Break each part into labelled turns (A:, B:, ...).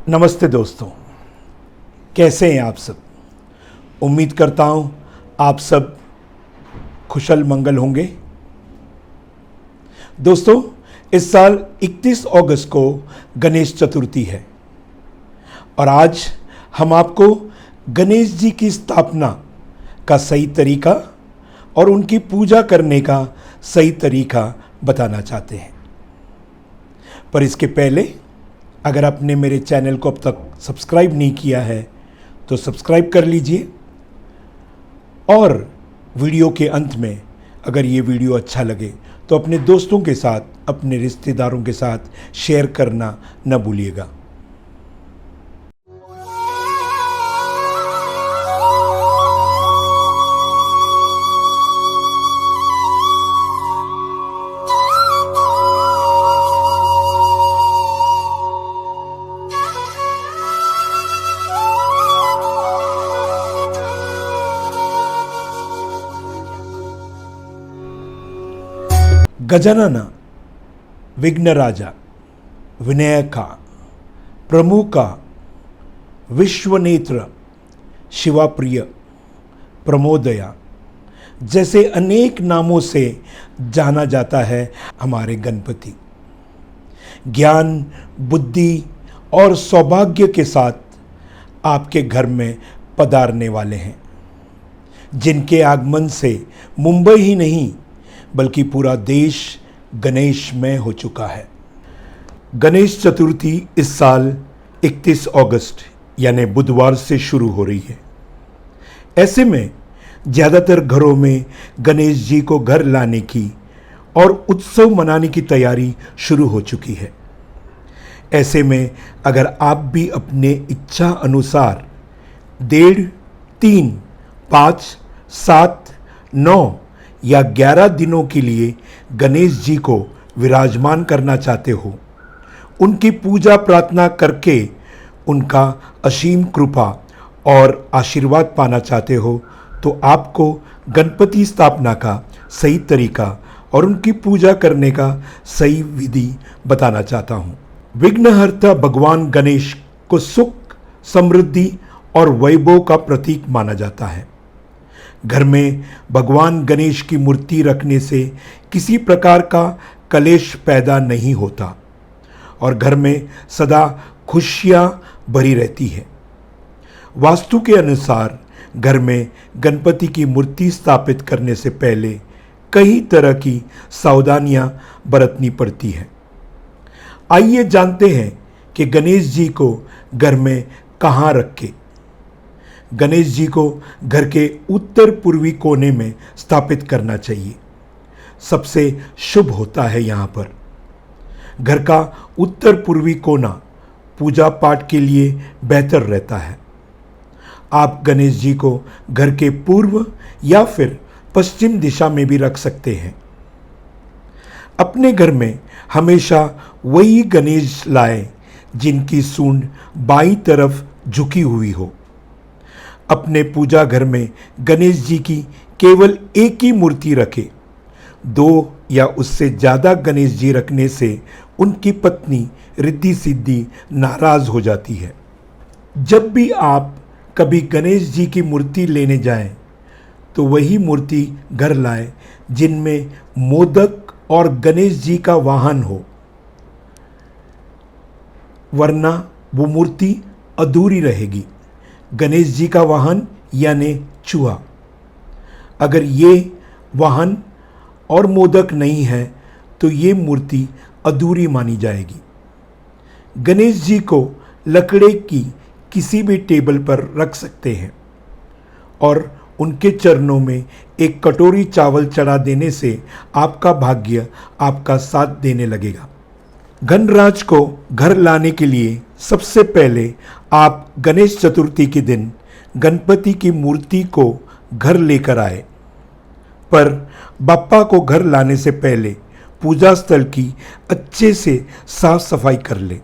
A: नमस्ते दोस्तों, कैसे हैं आप सब। उम्मीद करता हूं आप सब कुशल मंगल होंगे। दोस्तों, इस साल 31 अगस्त को गणेश चतुर्थी है और आज हम आपको गणेश जी की स्थापना का सही तरीका और उनकी पूजा करने का सही तरीका बताना चाहते हैं। पर इसके पहले अगर आपने मेरे चैनल को अब तक सब्सक्राइब नहीं किया है तो सब्सक्राइब कर लीजिए और वीडियो के अंत में अगर ये वीडियो अच्छा लगे तो अपने दोस्तों के साथ, अपने रिश्तेदारों के साथ शेयर करना न भूलिएगा। गजानन विघ्नराजा, विनायका, प्रमुखा, विश्वनेत्र, शिवाप्रिय, प्रमोदया जैसे अनेक नामों से जाना जाता है हमारे गणपति। ज्ञान, बुद्धि और सौभाग्य के साथ आपके घर में पधारने वाले हैं, जिनके आगमन से मुंबई ही नहीं बल्कि पूरा देश गणेशमय हो चुका है। गणेश चतुर्थी इस साल 31 अगस्त यानी बुधवार से शुरू हो रही है। ऐसे में ज़्यादातर घरों में गणेश जी को घर लाने की और उत्सव मनाने की तैयारी शुरू हो चुकी है। ऐसे में अगर आप भी अपने इच्छा अनुसार 1.5, 3, 5, 7, 9 या 11 दिनों के लिए गणेश जी को विराजमान करना चाहते हो, उनकी पूजा प्रार्थना करके उनका असीम कृपा और आशीर्वाद पाना चाहते हो, तो आपको गणपति स्थापना का सही तरीका और उनकी पूजा करने का सही विधि बताना चाहता हूँ। विघ्नहर्ता भगवान गणेश को सुख, समृद्धि और वैभव का प्रतीक माना जाता है। घर में भगवान गणेश की मूर्ति रखने से किसी प्रकार का कलेश पैदा नहीं होता और घर में सदा खुशियां भरी रहती है। वास्तु के अनुसार घर में गणपति की मूर्ति स्थापित करने से पहले कई तरह की सावधानियां बरतनी पड़ती है। आइए जानते हैं कि गणेश जी को घर में कहाँ रखें। गणेश जी को घर के उत्तर पूर्वी कोने में स्थापित करना चाहिए। सबसे शुभ होता है यहाँ पर। घर का उत्तर पूर्वी कोना पूजा पाठ के लिए बेहतर रहता है। आप गणेश जी को घर के पूर्व या फिर पश्चिम दिशा में भी रख सकते हैं। अपने घर में हमेशा वही गणेश लाएं जिनकी सूंड बाईं तरफ झुकी हुई हो। अपने पूजा घर में गणेश जी की केवल एक ही मूर्ति रखें। 2 या उससे ज़्यादा गणेश जी रखने से उनकी पत्नी रिद्धि सिद्धि नाराज हो जाती है। जब भी आप कभी गणेश जी की मूर्ति लेने जाएं, तो वही मूर्ति घर लाएं जिनमें मोदक और गणेश जी का वाहन हो, वरना वो मूर्ति अधूरी रहेगी। गणेश जी का वाहन यानी चूहा, अगर ये वाहन और मोदक नहीं है तो ये मूर्ति अधूरी मानी जाएगी। गणेश जी को लकड़े की किसी भी टेबल पर रख सकते हैं और उनके चरणों में एक कटोरी चावल चढ़ा देने से आपका भाग्य आपका साथ देने लगेगा। गणराज को घर लाने के लिए सबसे पहले आप गणेश चतुर्थी के दिन गणपति की मूर्ति को घर लेकर आए। पर बप्पा को घर लाने से पहले पूजा स्थल की अच्छे से साफ सफाई कर ले।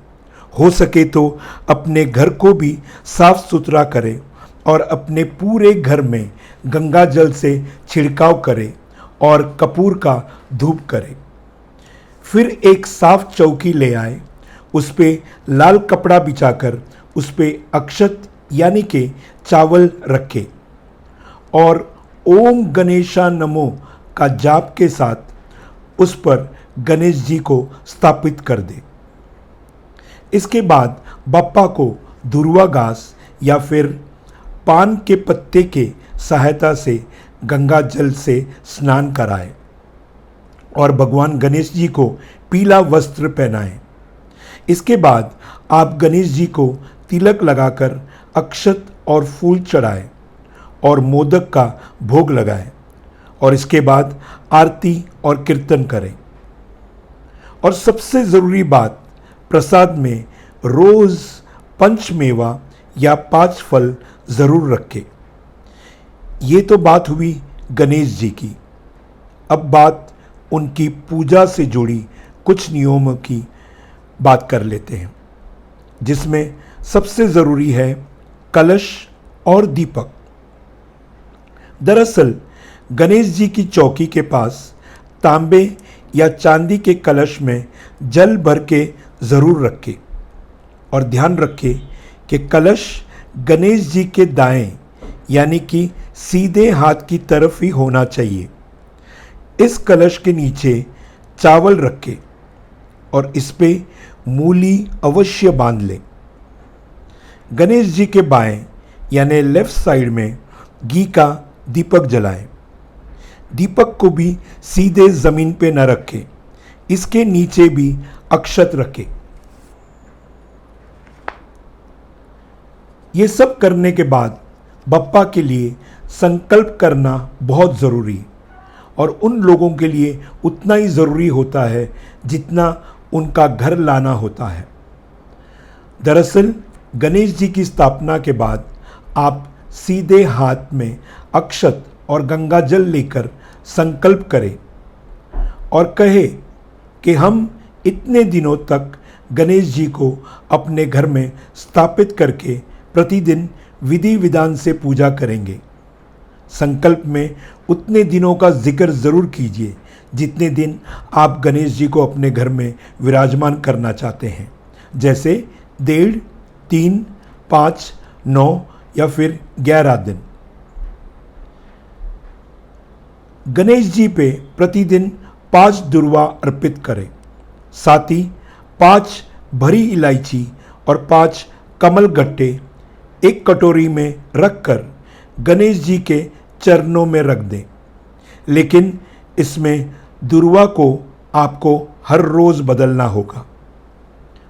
A: हो सके तो अपने घर को भी साफ सुथरा करें और अपने पूरे घर में गंगा जल से छिड़काव करें और कपूर का धूप करें। फिर एक साफ चौकी ले आए, उस पे लाल कपड़ा बिछाकर उस पे अक्षत यानी कि चावल रखे और ओम गणेशा नमो का जाप के साथ उस पर गणेश जी को स्थापित कर दे। इसके बाद बप्पा को दुर्वा घास या फिर पान के पत्ते के सहायता से गंगा जल से स्नान कराए और भगवान गणेश जी को पीला वस्त्र पहनाएं। इसके बाद आप गणेश जी को तिलक लगाकर अक्षत और फूल चढ़ाएं और मोदक का भोग लगाएं और इसके बाद आरती और कीर्तन करें। और सबसे ज़रूरी बात, प्रसाद में रोज़ पंचमेवा या 5 फल ज़रूर रखें। ये तो बात हुई गणेश जी की। अब बात उनकी पूजा से जुड़ी कुछ नियमों की बात कर लेते हैं, जिसमें सबसे ज़रूरी है कलश और दीपक। दरअसल गणेश जी की चौकी के पास तांबे या चांदी के कलश में जल भर के ज़रूर रखें और ध्यान रखें कि कलश गणेश जी के दाएं यानी कि सीधे हाथ की तरफ ही होना चाहिए। इस कलश के नीचे चावल रखें और इस पे मूली अवश्य बांध लें। गणेश जी के बाएं यानी लेफ्ट साइड में घी का दीपक जलाएं। दीपक को भी सीधे ज़मीन पे न रखें, इसके नीचे भी अक्षत रखें। ये सब करने के बाद बप्पा के लिए संकल्प करना बहुत ज़रूरी और उन लोगों के लिए उतना ही ज़रूरी होता है जितना उनका घर लाना होता है। दरअसल गणेश जी की स्थापना के बाद आप सीधे हाथ में अक्षत और गंगा जल लेकर संकल्प करें और कहे कि हम इतने दिनों तक गणेश जी को अपने घर में स्थापित करके प्रतिदिन विधि विधान से पूजा करेंगे। संकल्प में उतने दिनों का जिक्र ज़रूर कीजिए जितने दिन आप गणेश जी को अपने घर में विराजमान करना चाहते हैं, जैसे 1.5, 3, 5, 9 या फिर 11 दिन। गणेश जी पे प्रतिदिन 5 दुर्वा अर्पित करें, साथ ही 5 भरी इलायची और 5 कमल गट्टे एक कटोरी में रखकर गणेश जी के चरणों में रख दें। लेकिन इसमें दुर्वा को आपको हर रोज़ बदलना होगा।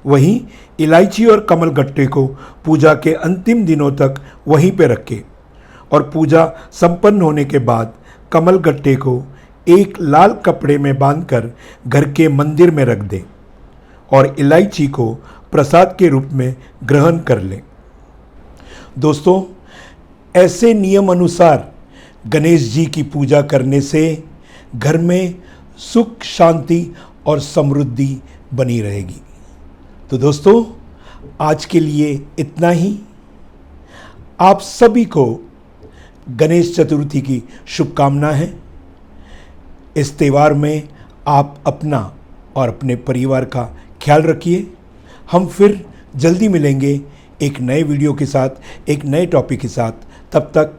A: वहीं इलायची और कमल गट्टे को पूजा के अंतिम दिनों तक वहीं पे रखें और पूजा संपन्न होने के बाद कमल गट्टे को एक लाल कपड़े में बांधकर घर के मंदिर में रख दें और इलायची को प्रसाद के रूप में ग्रहण कर लें। दोस्तों, ऐसे नियम अनुसार गणेश जी की पूजा करने से घर में सुख, शांति और समृद्धि बनी रहेगी। तो दोस्तों, आज के लिए इतना ही। आप सभी को गणेश चतुर्थी की शुभकामना है। इस त्यौहार में आप अपना और अपने परिवार का ख्याल रखिए। हम फिर जल्दी मिलेंगे एक नए वीडियो के साथ, एक नए टॉपिक के साथ। तब तक